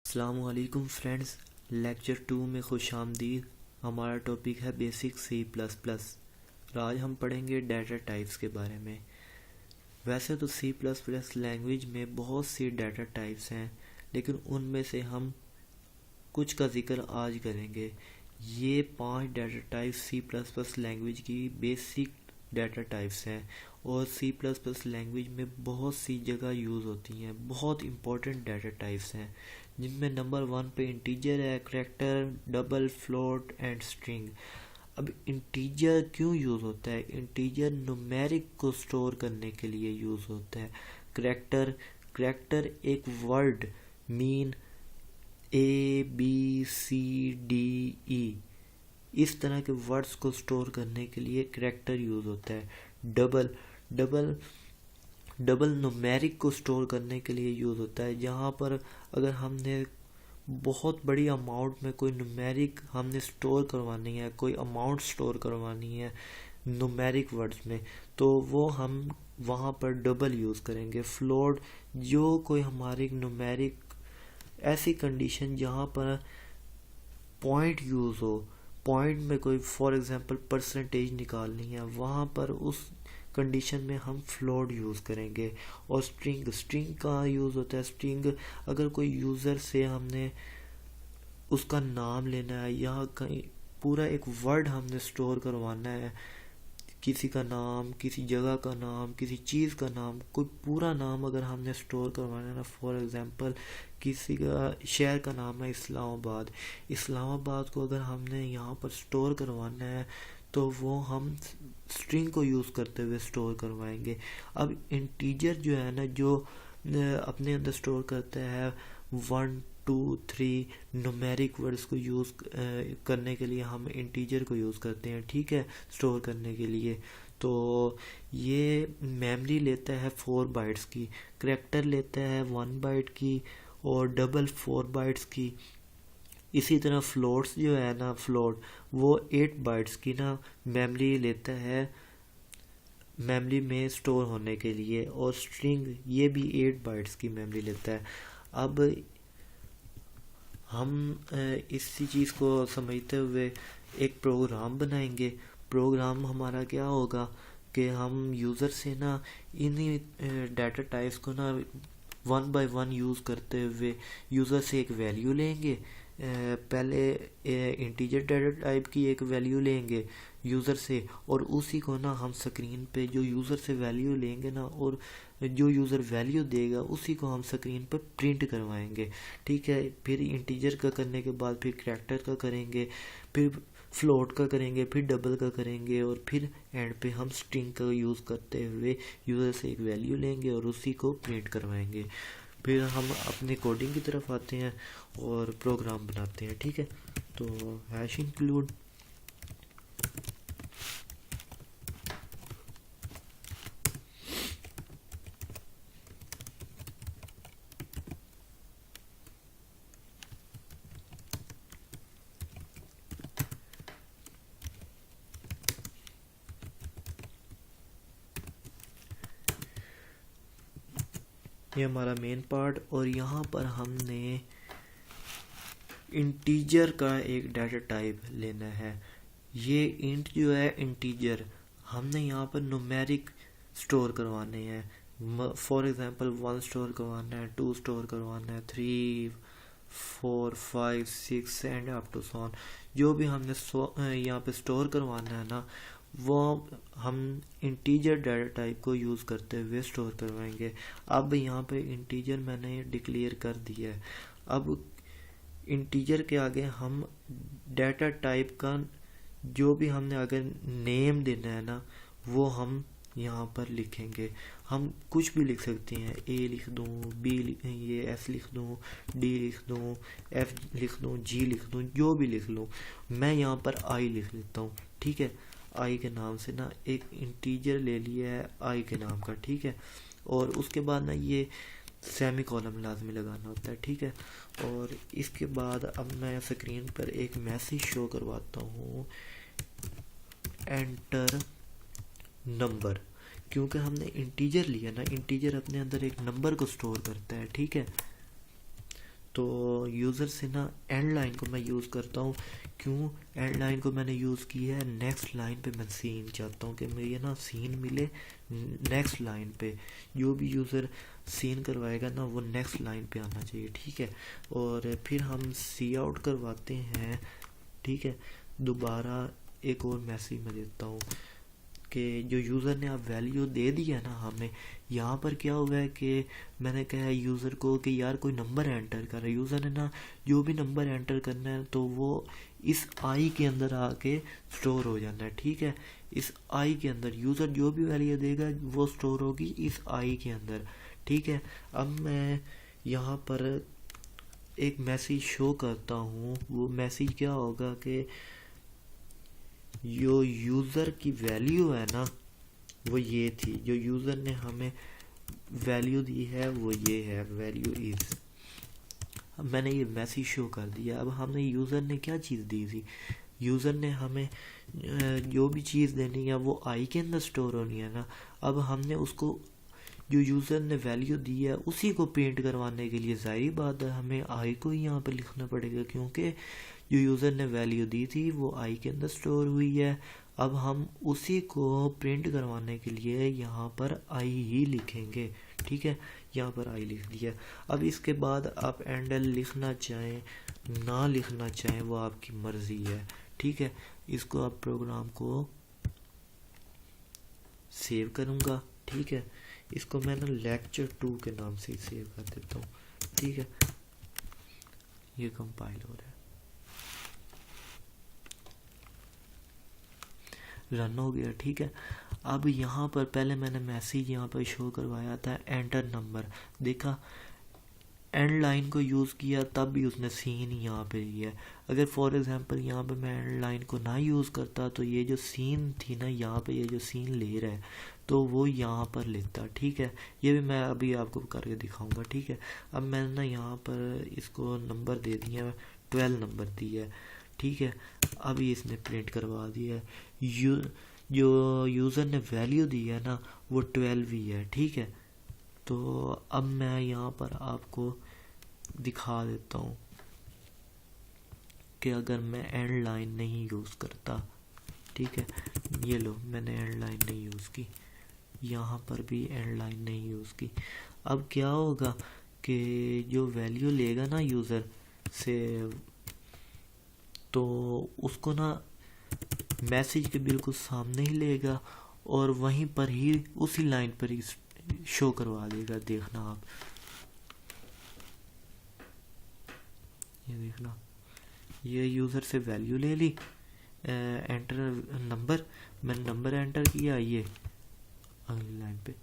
अस्सलामुअलैकुम friends. Lecture 2 में खुश आमदीद। हमारा टॉपिक है बेसिक सी प्लस प्लस। आज हम पढ़ेंगे डाटा टाइप्स के बारे में। वैसे तो सी प्लस प्लस लैंग्वेज में बहुत सी डाटा टाइप्स हैं, लेकिन उनमें से हम कुछ का जिक्र आज करेंगे। ये 5 data types C plus plus language की बेसिक डाटा टाइप्स हैं और सी प्लस प्लस लैंग्वेज में बहुत सी जगह यूज़ होती हैं। बहुत इंपॉर्टेंट डाटा टाइप्स हैं जिनमें नंबर 1 पे इंटीजर है, character, double, float and string. अब इंटीजर क्यों यूज़ होता है? इंटीजर न्यूमेरिक को स्टोर करने के लिए यूज़ होता है। करैक्टर एक वर्ड मीन ABCDE इस तरह के वर्ड्स को स्टोर करने के लिए करैक्टर यूज़ होता है। डबल डबल डबल न्यूमेरिक को स्टोर करने के लिए यूज़ होता है। जहाँ पर अगर हमने बहुत बड़ी अमाउंट में कोई न्यूमेरिक हमने स्टोर करवानी है, कोई अमाउंट स्टोर करवानी है न्यूमेरिक वर्ड्स में, तो वो हम वहाँ पर डबल यूज़ करेंगे। फ्लोट जो कोई हमारी न्यूमेरिक ऐसी कंडीशन जहाँ पर पॉइंट यूज़ हो, पॉइंट में कोई फॉर एग्जांपल परसेंटेज निकालनी है, वहाँ पर उस कंडीशन में हम फ्लोट यूज़ करेंगे। और स्ट्रिंग का यूज़ होता है। स्ट्रिंग अगर कोई यूज़र से हमने उसका नाम लेना है या कहीं पूरा एक वर्ड हमने स्टोर करवाना है, किसी का नाम, किसी जगह का नाम, किसी चीज़ का नाम, कोई पूरा नाम अगर हमने स्टोर करवाना है ना, फॉर एग्जांपल किसी का शहर का नाम है इस्लामाबाद को अगर हमने यहाँ पर स्टोर करवाना है तो वो हम स्ट्रिंग को यूज़ करते हुए स्टोर करवाएंगे। अब इंटीजर जो है ना, जो अपने अंदर स्टोर करता है 1 2 3 न्यूमेरिक वर्ड्स को यूज़ करने के लिए हम इंटीजर को यूज़ करते हैं, ठीक है, स्टोर करने के लिए। तो ये मेमोरी लेता है 4 बाइट्स की, करैक्टर लेता है 1 बाइट की और डबल 4 बाइट्स की। इसी तरह फ्लोट्स जो है ना, फ्लोट वो 8 बाइट्स की ना मेमोरी लेता है मेमोरी में स्टोर होने के लिए, और स्ट्रिंग ये भी 8 बाइट्स की मेमोरी लेता है। अब हम इसी चीज़ को समझते हुए एक प्रोग्राम बनाएंगे। प्रोग्राम हमारा क्या होगा कि हम यूज़र से ना इन्हीं डाटा टाइप्स को ना 1 बाय 1 यूज़ करते हुए यूज़र से एक वैल्यू लेंगे। पहले इंटीजर डाटा टाइप की एक वैल्यू लेंगे यूज़र से, और उसी को ना हम स्क्रीन पे जो यूज़र से वैल्यू लेंगे ना, और जो यूज़र वैल्यू देगा उसी को हम स्क्रीन पर प्रिंट करवाएंगे, ठीक है। फिर इंटीजर का करने के बाद फिर करैक्टर का करेंगे, फिर फ्लोट का करेंगे, फिर डबल का करेंगे, और फिर एंड पे हम स्ट्रिंग का यूज़ करते हुए यूज़र से एक वैल्यू लेंगे और उसी को प्रिंट करवाएंगे। फिर हम अपने कोडिंग की तरफ आते हैं और प्रोग्राम बनाते हैं, ठीक है। तो हैश इंक्लूड ये हमारा मेन पार्ट, और यहाँ पर हमने इंटीजर का एक डाटा टाइप लेना है। ये इंट जो है इंटीजर, हमने यहाँ पर न्यूमेरिक स्टोर करवाने हैं। फॉर एग्जांपल 1 स्टोर करवाना है, 2 स्टोर करवाना है, 3 4 5 6 and up to so on. जो भी हमने यहाँ पे स्टोर करवाना है ना, वो हम इंटीजर डाटा टाइप को यूज़ करते हुए स्टोर करवाएंगे। अब यहाँ पे इंटीजर मैंने डिक्लेयर कर दिया है। अब इंटीजर के आगे हम डाटा टाइप का जो भी हमने अगर नेम देना है ना, वो हम यहाँ पर लिखेंगे। हम कुछ भी लिख सकते हैं, ए लिख दूँ, बी ये एस लिख दूँ, डी लिख दूँ, एफ लिख दूँ, जी लिख दूँ, जो भी लिख लूँ। मैं यहाँ पर आई लिख लेता हूँ, ठीक है। आई के नाम से ना एक इंटीजर ले लिया है आई के नाम का, ठीक है। और उसके बाद ना ये सेमी कॉलम लाजमी लगाना होता है, ठीक है। और इसके बाद अब मैं स्क्रीन पर एक मैसेज शो करवाता हूँ, एंटर नंबर। क्योंकि हमने इंटीजर लिया ना, इंटीजर अपने अंदर एक नंबर को स्टोर करता है, ठीक है। तो यूज़र से ना एंड लाइन को मैं यूज़ करता हूँ। क्यों एंड लाइन को मैंने यूज़ की है? नेक्स्ट लाइन पे मैं सीन चाहता हूँ कि मुझे ना सीन मिले नेक्स्ट लाइन पे। जो भी यूज़र सीन करवाएगा ना वो नेक्स्ट लाइन पे आना चाहिए, ठीक है। और फिर हम सी आउट करवाते हैं, ठीक है। दोबारा एक और मैसेज मैं देता हूँ कि जो यूज़र ने आप वैल्यू दे दिया ना हमें, यहाँ पर क्या हुआ है कि मैंने कहा है यूज़र को कि यार कोई नंबर एंटर कर रहा है। यूज़र ने ना जो भी नंबर एंटर करना है तो वो इस आई के अंदर आके स्टोर हो जाना है, ठीक है। इस आई के अंदर यूज़र जो भी वैल्यू देगा वो स्टोर होगी इस आई के अंदर, ठीक है। अब मैं यहाँ पर एक मैसेज शो करता हूँ। वो मैसेज क्या होगा कि जो यूज़र की वैल्यू है ना वो ये थी, जो यूज़र ने हमें वैल्यू दी है वो ये है, वैल्यू इज़। अब मैंने ये मैसेज शो कर दिया। अब हमने यूज़र ने क्या चीज़ दी थी? यूज़र ने हमें जो भी चीज़ देनी है वो आई के अंदर स्टोर होनी है ना। अब हमने उसको जो यूज़र ने वैल्यू दी है उसी को प्रिंट करवाने के लिए जाहिर बात है हमें आई को ही यहाँ पर लिखना पड़ेगा, क्योंकि जो यूज़र ने वैल्यू दी थी वो आई के अंदर स्टोर हुई है। अब हम उसी को प्रिंट करवाने के लिए यहाँ पर आई ही लिखेंगे, ठीक है। यहाँ पर आई लिख दिया। अब इसके बाद आप एंडल लिखना चाहें ना लिखना चाहें वो आपकी मर्ज़ी है, ठीक है। इसको आप प्रोग्राम को सेव करूँगा, ठीक है। इसको मैं ना लेक्चर 2 के नाम से ही सेव कर देता हूँ, ठीक है। ये कंपाइल हो रहा है, रन हो गया, ठीक है। अब यहाँ पर पहले मैंने मैसेज यहाँ पर शो करवाया था एंटर नंबर, देखा एंड लाइन को यूज़ किया तब भी उसने सीन यहाँ पे लिया। अगर फॉर एग्जांपल यहाँ पे मैं एंड लाइन को ना यूज़ करता तो ये जो सीन थी ना यहाँ पे, ये जो सीन ले रहा है तो वो यहाँ पर लेता, ठीक है। ये भी मैं अभी आपको करके दिखाऊंगा, ठीक है। अब मैंने ना यहाँ पर इसको नंबर दे दिया, 12 नंबर दिया है, ठीक है। अभी इसने प्रिंट करवा दिया है। जो यूज़र ने वैल्यू दी है ना वो 12 ही है, ठीक है। तो अब मैं यहाँ पर आपको दिखा देता हूँ कि अगर मैं एंड लाइन नहीं यूज़ करता, ठीक है। ये लो मैंने एंड लाइन नहीं यूज़ की, यहाँ पर भी एंड लाइन नहीं यूज़ की। अब क्या होगा कि जो वैल्यू लेगा ना यूज़र से तो उसको ना मैसेज के बिल्कुल सामने ही लेगा और वहीं पर ही उसी लाइन पर ही शो करवा देगा। देखना आप, ये देखना, ये यूज़र से वैल्यू ले ली, एंटर नंबर, मैंने नंबर एंटर किया, ये अगली लाइन पे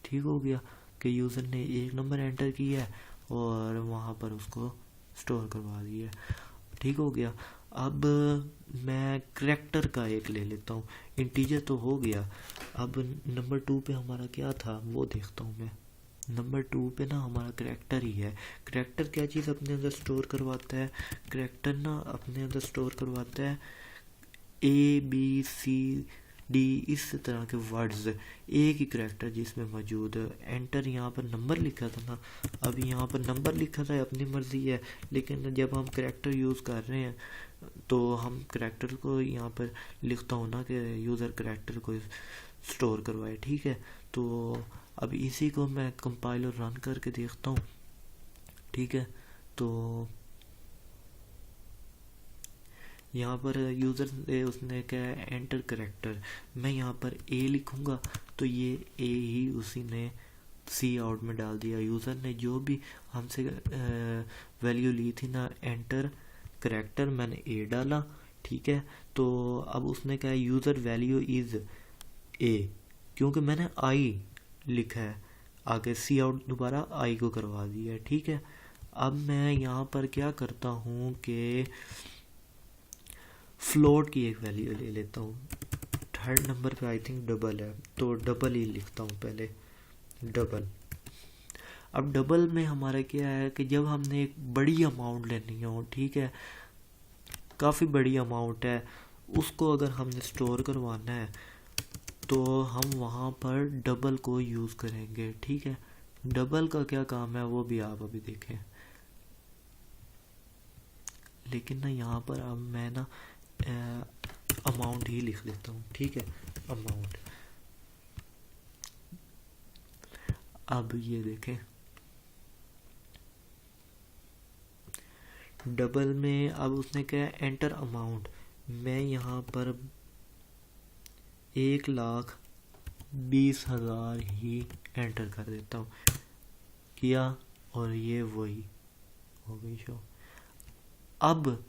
ठीक हो गया कि यूज़र ने एक नंबर एंटर किया है और वहाँ पर उसको स्टोर करवा दिया, ठीक हो गया। अब मैं करैक्टर का एक ले लेता हूँ, इंटीजर तो हो गया। अब नंबर 2 पे हमारा क्या था वो देखता हूँ मैं। नंबर 2 पे ना हमारा करैक्टर ही है। करैक्टर क्या चीज़ अपने अंदर स्टोर करवाता है? करैक्टर ना अपने अंदर स्टोर करवाता है ABCD इस तरह के वर्ड्स, एक ही करैक्टर जिसमें मौजूद है। एंटर यहाँ पर नंबर लिखा था ना, अभी यहाँ पर नंबर लिखा था, अपनी मर्जी है, लेकिन जब हम करैक्टर यूज़ कर रहे हैं तो हम करैक्टर को यहाँ पर लिखता हूँ ना कि यूज़र करैक्टर को स्टोर करवाए, ठीक है। तो अब इसी को मैं कंपाइलर रन करके देखता हूँ, ठीक है। तो यहाँ पर यूज़र ने उसने क्या है एंटर करैक्टर, मैं यहाँ पर ए लिखूँगा तो ये ए ही उसी ने सी आउट में डाल दिया। यूज़र ने जो भी हमसे वैल्यू ली थी ना एंटर करैक्टर, मैंने ए डाला, ठीक है। तो अब उसने कहा यूज़र वैल्यू इज़ ए, क्योंकि मैंने आई लिखा है, आगे सी आउट दोबारा आई को करवा दिया, ठीक है। अब मैं यहाँ पर क्या करता हूँ कि फ्लोट की एक वैल्यू ले लेता हूँ। थर्ड नंबर पे आई थिंक डबल है तो डबल ही लिखता हूँ पहले, डबल। अब डबल में हमारा क्या है कि जब हमने एक बड़ी अमाउंट लेनी हो, ठीक है, काफ़ी बड़ी अमाउंट है, उसको अगर हमने स्टोर करवाना है तो हम वहाँ पर डबल को यूज़ करेंगे, ठीक है। डबल का क्या काम है वो भी आप अभी देखें। लेकिन ना यहाँ पर अब मैं ना अमाउंट ही लिख देता हूँ, ठीक है, अमाउंट। अब ये देखें डबल में अब उसने क्या एंटर अमाउंट, मैं यहाँ पर 1,20,000 ही एंटर कर देता हूँ, किया, और ये वही हो गई शो। अब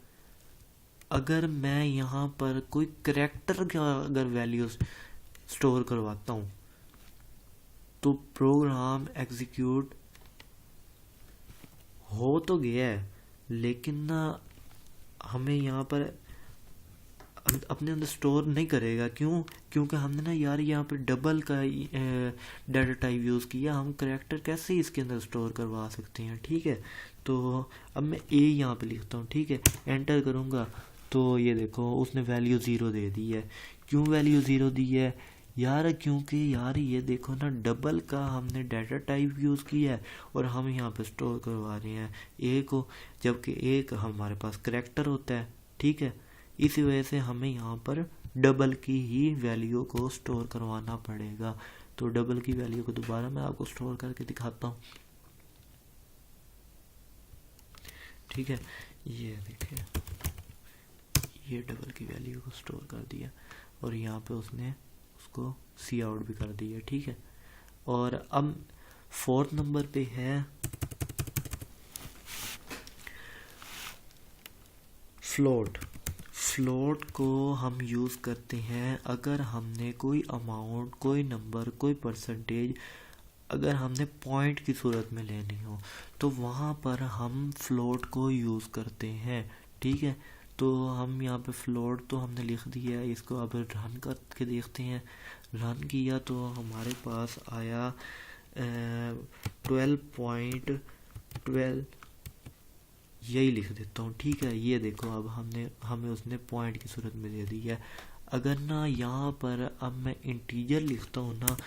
अगर मैं यहाँ पर कोई करेक्टर का अगर वैल्यूज स्टोर करवाता हूँ तो प्रोग्राम एग्जीक्यूट हो तो गया है, लेकिन ना हमें यहाँ पर अपने अंदर स्टोर नहीं करेगा। क्यों? क्योंकि हमने ना यार यहाँ पर डबल का डाटा टाइप यूज़ किया, हम करेक्टर कैसे इसके अंदर स्टोर करवा सकते हैं, ठीक है। तो अब मैं ए यहाँ पे लिखता हूँ, ठीक है, एंटर करूँगा तो ये देखो उसने वैल्यू 0 दे दी है। क्यों वैल्यू 0 दी है यार? क्योंकि यार ये देखो ना डबल का हमने डाटा टाइप यूज़ किया है और हम यहाँ पे स्टोर करवा रहे हैं ए को, जबकि एक हमारे पास करेक्टर होता है, ठीक है। इसी वजह से हमें यहाँ पर डबल की ही वैल्यू को स्टोर करवाना पड़ेगा। तो डबल की वैल्यू को दोबारा मैं आपको स्टोर करके दिखाता हूँ, ठीक है। ये देखिए ये डबल की वैल्यू को स्टोर कर दिया और यहाँ पे उसने उसको सी आउट भी कर दिया, ठीक है। और अब 4th नंबर पे है फ्लोट। फ्लोट को हम यूज़ करते हैं अगर हमने कोई अमाउंट, कोई नंबर, कोई परसेंटेज अगर हमने पॉइंट की सूरत में लेनी हो तो वहाँ पर हम फ्लोट को यूज़ करते हैं, ठीक है। तो हम यहाँ पे फ्लोट तो हमने लिख दिया है, इसको अब रन करके देखते हैं। रन किया तो हमारे पास आया 12.12, यही लिख देता हूँ, ठीक है। ये देखो अब हमें उसने पॉइंट की सूरत में दे दी है। अगर ना यहाँ पर अब मैं इंटीजर लिखता हूँ ना,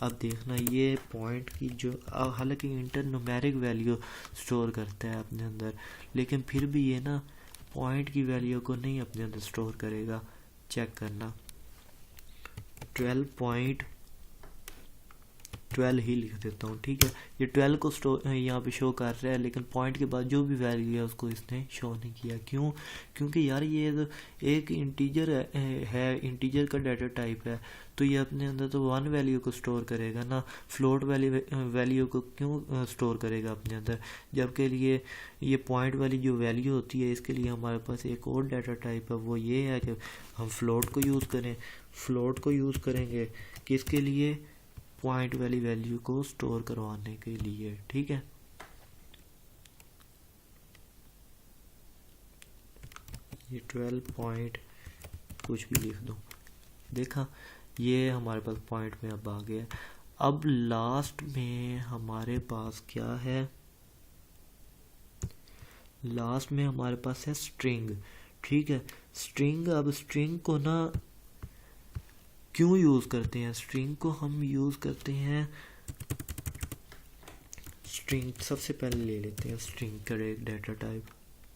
अब देखना ये पॉइंट की जो हालांकि इंटर न्यूमेरिक वैल्यू स्टोर करता है अपने अंदर, लेकिन फिर भी ये ना पॉइंट की वैल्यू को नहीं अपने अंदर स्टोर करेगा। चेक करना 12.12 ही लिख देता हूँ, ठीक है। ये 12 को स्टोर यहाँ पे शो कर रहा है, लेकिन पॉइंट के बाद जो भी वैल्यू है उसको इसने शो नहीं किया। क्यों? क्योंकि यार ये एक इंटीजर है, इंटीजर का डाटा टाइप है, तो ये अपने अंदर तो 1 वैल्यू को स्टोर करेगा ना, फ्लोट वैल्यू को क्यों स्टोर करेगा अपने अंदर। जबकि लिए ये पॉइंट वाली जो वैल्यू होती है इसके लिए हमारे पास एक और डाटा टाइप है, वो ये है कि हम फ्लोट को यूज़ करें। फ्लोट को यूज़ करेंगे किसके लिए? पॉइंट वाली वैल्यू को स्टोर करवाने के लिए, ठीक है। ये 12 पॉइंट कुछ भी लिख दो, देखा ये हमारे पास पॉइंट में अब आ गया। अब लास्ट में हमारे पास क्या है? लास्ट में हमारे पास है स्ट्रिंग, ठीक है। स्ट्रिंग, अब स्ट्रिंग को ना क्यों यूज़ करते हैं? स्ट्रिंग को हम यूज़ करते हैं, स्ट्रिंग सबसे पहले ले लेते हैं स्ट्रिंग का एक डाटा टाइप,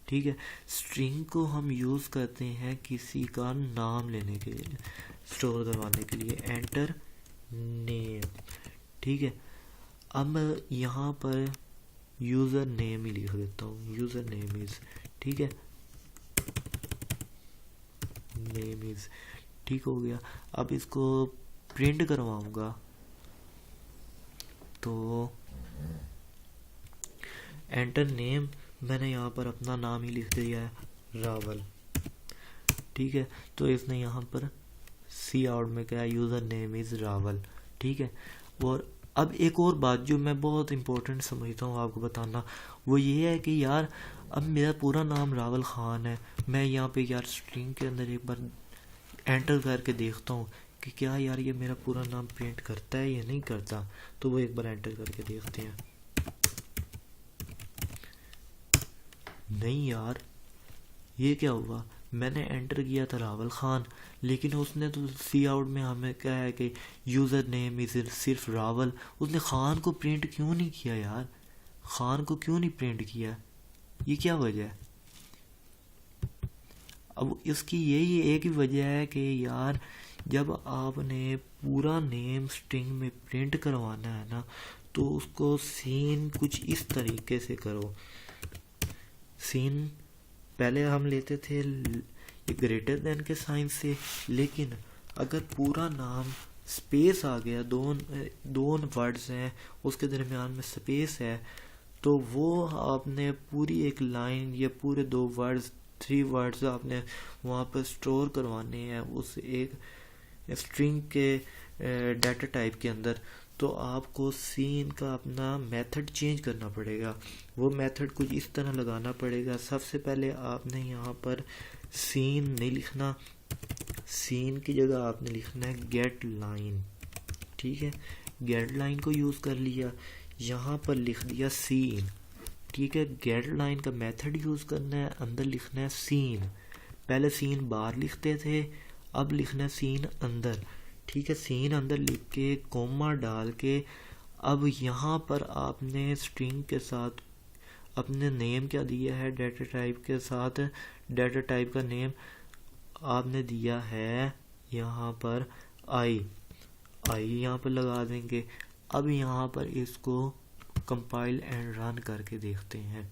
ठीक है। स्ट्रिंग को हम यूज़ करते हैं किसी का नाम लेने के लिए, स्टोर करवाने के लिए। एंटर नेम, ठीक है। अब मैं यहाँ पर यूज़र नेम ही लिख देता हूँ, यूज़र नेम इज़, ठीक है, नेम इज़, ठीक हो गया। अब इसको प्रिंट करवाऊंगा तो एंटर नेम, मैंने यहाँ पर अपना नाम ही लिख दिया है रावल, ठीक है। तो इसने यहाँ पर सी आउट में क्या, यूज़र नेम इज़ रावल, ठीक है। और अब एक और बात जो मैं बहुत इम्पोर्टेंट समझता हूँ आपको बताना, वो ये है कि यार अब मेरा पूरा नाम रावल ख़ान है, मैं यहाँ पे यार स्ट्रिंग के अंदर एक बार एंटर करके देखता हूँ कि क्या यार ये मेरा पूरा नाम प्रिंट करता है या नहीं करता। तो वो एक बार एंटर करके देखते हैं। नहीं यार, ये क्या हुआ? मैंने एंटर किया था रावल ख़ान, लेकिन उसने तो सी आउट में हमें क्या है कि यूज़र नेम इज़ सिर्फ रावल, उसने ख़ान को प्रिंट क्यों नहीं किया यार? ख़ान को क्यों नहीं प्रिंट किया? ये क्या वजह है? अब इसकी यही एक ही वजह है कि यार जब आपने पूरा नेम स्ट्रिंग में प्रिंट करवाना है ना, तो उसको सीन कुछ इस तरीके से करो। सीन पहले हम लेते थे ग्रेटर देन के साइन से, लेकिन अगर पूरा नाम स्पेस आ गया, दो वर्ड्स हैं उसके दरमियान में स्पेस है, तो वो आपने पूरी एक लाइन या पूरे 2 वर्ड्स 3 वर्ड्स आपने वहाँ पर स्टोर करवाने हैं उस एक स्ट्रिंग के डाटा टाइप के अंदर। तो आपको सीन का अपना मेथड चेंज करना पड़ेगा। वो मेथड कुछ इस तरह लगाना पड़ेगा। सबसे पहले आपने यहाँ पर सीन नहीं लिखना, सीन की जगह आपने लिखना है गेट लाइन। ठीक है, गेट लाइन को यूज़ कर लिया, यहाँ पर लिख दिया सीन। ठीक है, गेट लाइन का मेथड यूज़ करना है, अंदर लिखना है सीन। पहले सीन बाहर लिखते थे, अब लिखना है सीन अंदर। ठीक है, सीन अंदर लिख के कोमा डाल के अब यहाँ पर आपने स्ट्रिंग के साथ अपने नेम क्या दिया है, डाटा टाइप के साथ डाटा टाइप का नेम आपने दिया है यहाँ पर आई यहाँ पर लगा देंगे। अब यहाँ पर इसको कंपाइल एंड रन करके देखते हैं।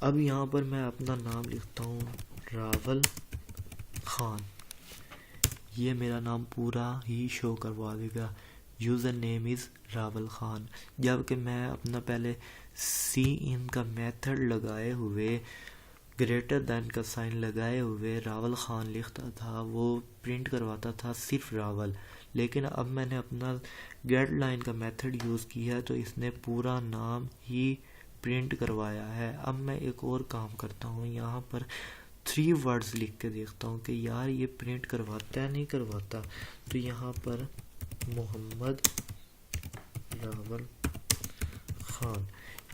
अब यहाँ पर मैं अपना नाम लिखता हूँ रावल खान। ये मेरा नाम पूरा ही शो करवा देगा, user name is Rawal Khan. जबकि मैं अपना पहले सी इन का मेथड लगाए हुए ग्रेटर देन का साइन लगाए हुए रावल खान लिखता था, वो प्रिंट करवाता था सिर्फ रावल। लेकिन अब मैंने अपना गेट लाइन का मेथड यूज़ किया तो इसने पूरा नाम ही प्रिंट करवाया है। अब मैं एक और काम करता हूँ, यहाँ पर 3 वर्ड्स लिख के देखता हूँ कि यार ये प्रिंट करवाता है नहीं करवाता। तो यहाँ पर मोहम्मद रावल खान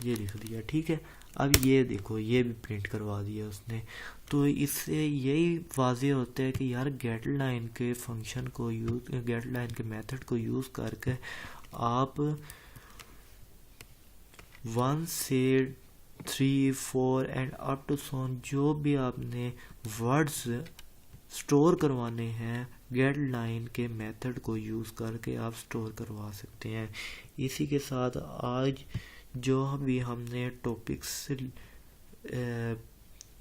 ये लिख दिया। ठीक है, अब ये देखो ये भी प्रिंट करवा दिया उसने। तो इससे यही वाज़ेह होता है कि यार गेट लाइन के फंक्शन को यूज़, गेट लाइन के मेथड को यूज़ करके आप 1 से 3 4 एंड अप टू सोन जो भी आपने वर्ड्स स्टोर करवाने हैं गेट लाइन के मेथड को यूज़ करके आप स्टोर करवा सकते हैं। इसी के साथ आज जो भी हमने टॉपिक्स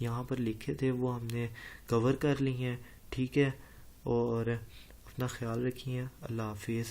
यहाँ पर लिखे थे वो हमने कवर कर लिए हैं। ठीक है, और अपना ख्याल रखिए। अल्लाह हाफिज़।